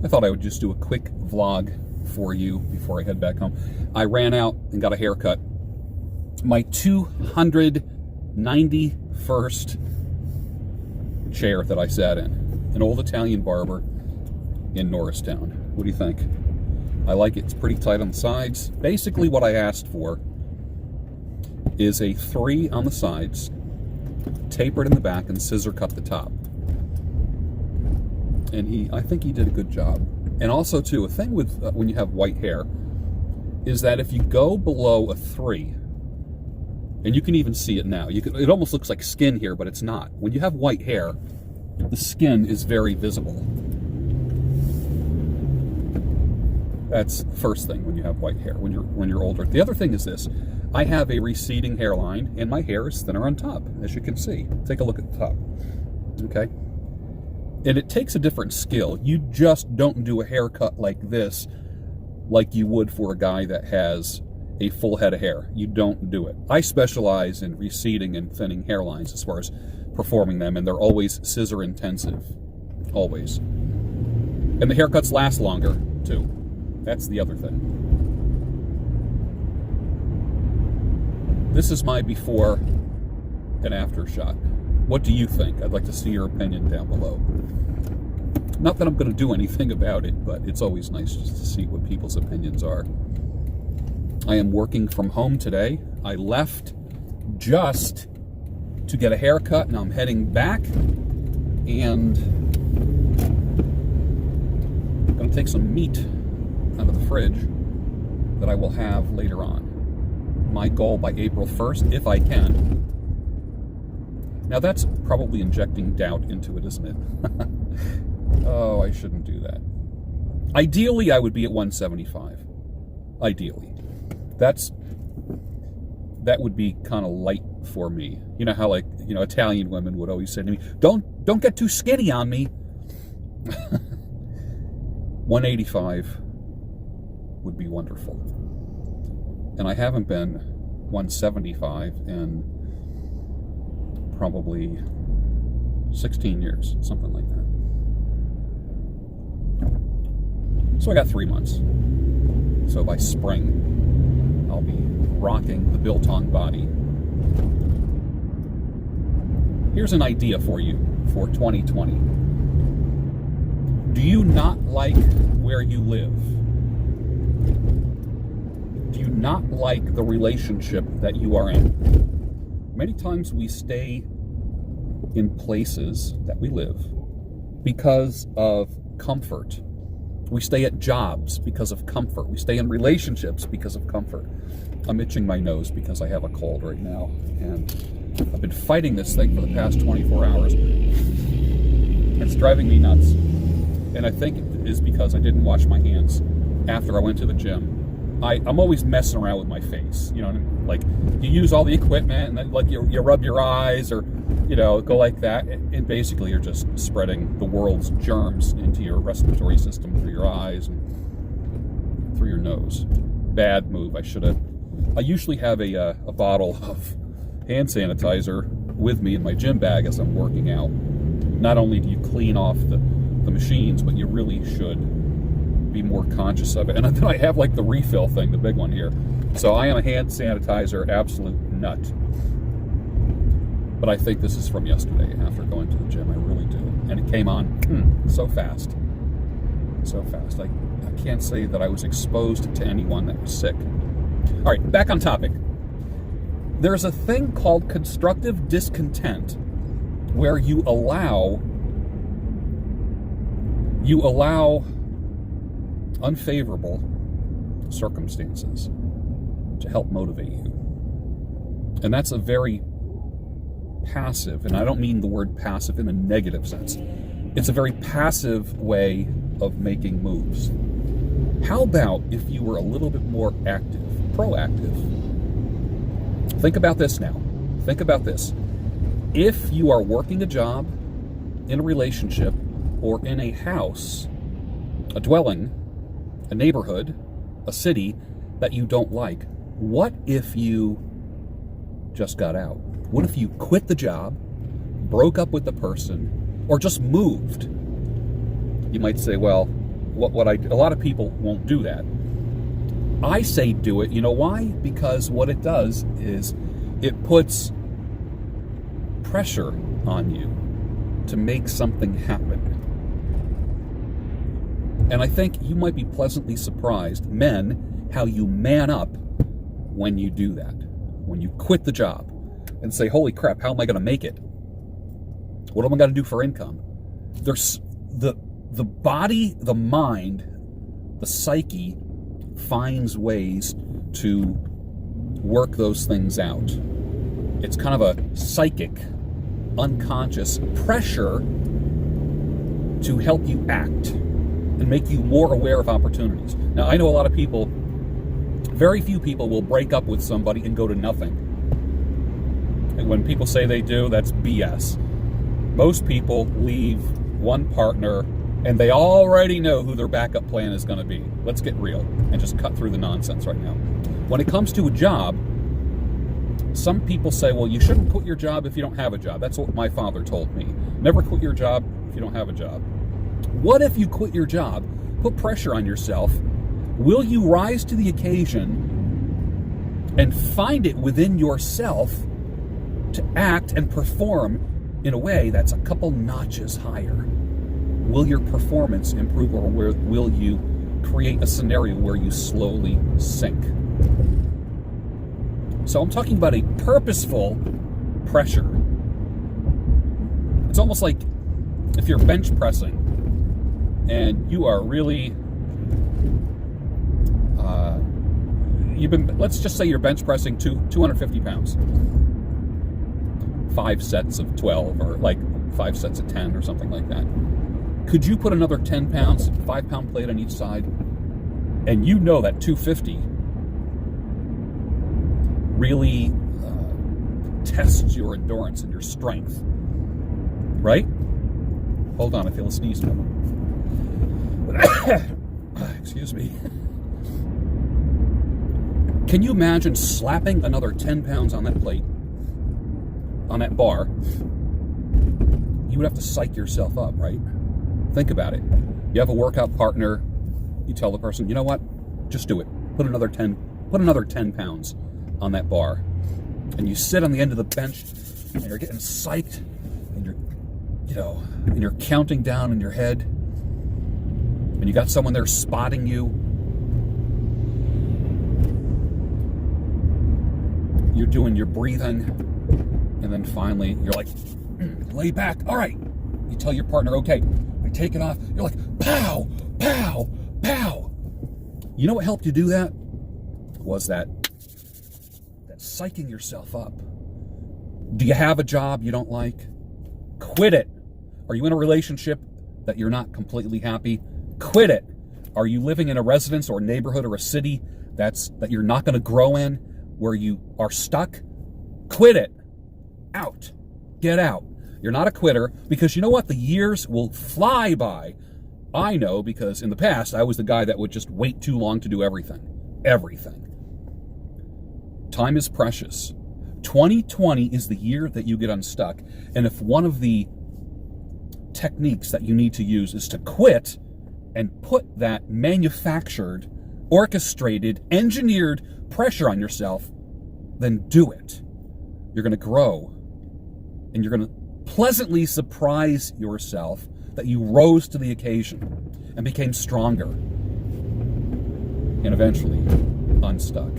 I thought I would just do a quick vlog for you before I head back home. I ran out and got a haircut. My 291st chair that I sat in. An old Italian barber in Norristown. What do you think? I like it. It's pretty tight on the sides. Basically what I asked for is a 3 on the sides, tapered in the back, and scissor cut the top. And I think he did a good job. And also, too, a thing with when you have white hair is that if you go below a 3, and you can even see it now, it almost looks like skin here, but it's not. When you have white hair, the skin is very visible. That's the first thing when you have white hair, when you're older. The other thing is this: I have a receding hairline, and my hair is thinner on top, as you can see. Take a look at the top. Okay. And it takes a different skill. You just don't do a haircut like this like you would for a guy that has a full head of hair. You don't do it. I specialize in receding and thinning hairlines as far as performing them, and they're always scissor intensive. Always. And the haircuts last longer, too. That's the other thing. This is my before and after shot. What do you think? I'd like to see your opinion down below. Not that I'm going to do anything about it, but it's always nice just to see what people's opinions are. I am working from home today. I left just to get a haircut. Now I'm heading back, and I'm going to take some meat out of the fridge that I will have later on. My goal by April 1st, if I can. Now that's probably injecting doubt into it, isn't it? Oh, I shouldn't do that. Ideally, I would be at 175. Ideally. That would be kind of light for me. You know how, Italian women would always say to me, don't get too skinny on me. 185 would be wonderful. And I haven't been 175 in probably 16 years, something like that. So I got 3 months. So by spring, I'll be rocking the biltong body. Here's an idea for you for 2020. Do you not like where you live? Do you not like the relationship that you are in? Many times we stay in places that we live because of comfort. We stay at jobs because of comfort. We stay in relationships because of comfort. I'm itching my nose because I have a cold right now, and I've been fighting this thing for the past 24 hours. It's driving me nuts. And I think it is because I didn't wash my hands after I went to the gym. I'm always messing around with my face, you know what I mean? Like, you use all the equipment, and then, like, you rub your eyes, or, go like that, and basically you're just spreading the world's germs into your respiratory system through your eyes and through your nose. Bad move. I usually have a bottle of hand sanitizer with me in my gym bag as I'm working out. Not only do you clean off the machines, but you really should be more conscious of it. And then I have like the refill thing, the big one here. So I am a hand sanitizer absolute nut. But I think this is from yesterday after going to the gym. I really do. And it came on so fast. So fast. I can't say that I was exposed to anyone that was sick. All right, back on topic. There's a thing called constructive discontent where you allow unfavorable circumstances to help motivate you. And that's a very passive, and I don't mean the word passive in a negative sense. It's a very passive way of making moves. How about if you were a little bit more active, proactive? Think about this now. Think about this. If you are working a job, in a relationship, or in a house, a dwelling, a neighborhood, a city that you don't like, what if you just got out? What if you quit the job, broke up with the person, or just moved? You might say, well, a lot of people won't do that. I say do it. You know why? Because what it does is it puts pressure on you to make something happen. And I think you might be pleasantly surprised, men, how you man up when you do that. When you quit the job and say, holy crap, how am I going to make it? What am I going to do for income? There's the body, the mind, the psyche finds ways to work those things out. It's kind of a psychic, unconscious pressure to help you act and make you more aware of opportunities. Now, I know a lot of people, very few people will break up with somebody and go to nothing. And when people say they do, that's BS. Most people leave one partner and they already know who their backup plan is going to be. Let's get real and just cut through the nonsense right now. When it comes to a job, some people say, well, you shouldn't quit your job if you don't have a job. That's what my father told me. Never quit your job if you don't have a job. What if you quit your job, put pressure on yourself? Will you rise to the occasion and find it within yourself to act and perform in a way that's a couple notches higher? Will your performance improve, or will you create a scenario where you slowly sink? So I'm talking about a purposeful pressure. It's almost like if you're bench pressing and you are really, let's just say you're bench pressing 250 pounds. 5 sets of 12, or like 5 sets of 10 or something like that. Could you put another 10 pounds, 5-pound plate on each side? And you know that 250 really tests your endurance and your strength, right? Hold on, I feel a sneeze coming. Excuse me. Can you imagine slapping another 10 pounds on that plate, on that bar? You would have to psych yourself up, right? Think about it. You have a workout partner, you tell the person, you know what? Just do it. Put another 10 pounds on that bar. And you sit on the end of the bench and you're getting psyched and you're counting down in your head. And you got someone there spotting you. You're doing your breathing. And then finally you're like, lay back. All right. You tell your partner, okay, I take it off. You're like, pow, pow, pow. You know what helped you do that? Was that psyching yourself up. Do you have a job you don't like? Quit it. Are you in a relationship that you're not completely happy? Quit it. Are you living in a residence or a neighborhood or a city that you're not going to grow in, where you are stuck? Quit it. Out. Get out. You're not a quitter, because you know what? The years will fly by. I know, because in the past, I was the guy that would just wait too long to do everything. Everything. Time is precious. 2020 is the year that you get unstuck. And if one of the techniques that you need to use is to quit and put that manufactured, orchestrated, engineered pressure on yourself, then do it. You're going to grow, and you're going to pleasantly surprise yourself that you rose to the occasion and became stronger and eventually unstuck.